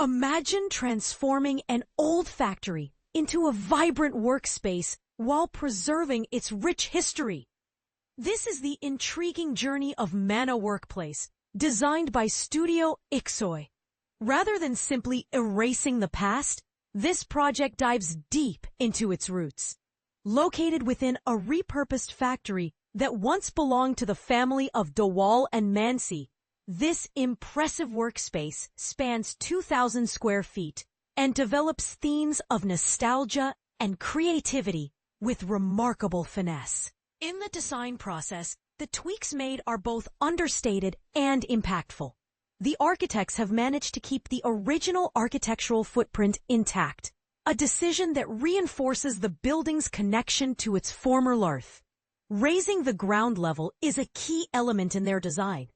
Imagine transforming an old factory into a vibrant workspace while preserving its rich history. This is the intriguing journey of Mana Workplace, designed by Studio IKSOI. Rather than simply erasing the past, this project dives deep into its roots. Located within a repurposed factory that once belonged to the family of Dewal and Mansi, this impressive workspace spans 2,000 square feet and develops themes of nostalgia and creativity with remarkable finesse. In the design process, the tweaks made are both understated and impactful. The architects have managed to keep the original architectural footprint intact, a decision that reinforces the building's connection to its former life. Raising the ground level is a key element in their design.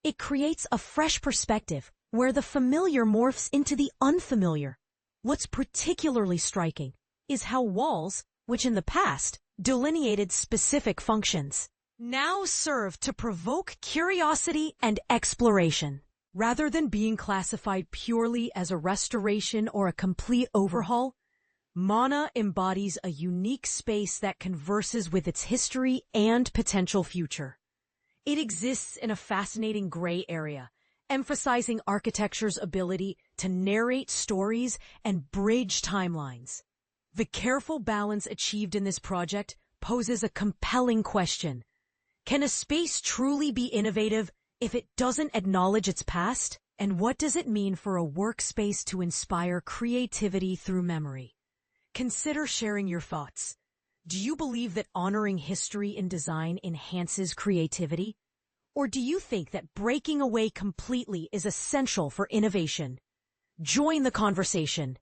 It creates a fresh perspective where the familiar morphs into the unfamiliar. What's particularly striking is how walls, which in the past delineated specific functions, now serve to provoke curiosity and exploration. Rather than being classified purely as a restoration or a complete overhaul, Mana embodies a unique space that converses with its history and potential future. It exists in a fascinating gray area, emphasizing architecture's ability to narrate stories and bridge timelines. The careful balance achieved in this project poses a compelling question. Can a space truly be innovative if it doesn't acknowledge its past? And what does it mean for a workspace to inspire creativity through memory? Consider sharing your thoughts. Do you believe that honoring history in design enhances creativity? Or do you think that breaking away completely is essential for innovation? Join the conversation.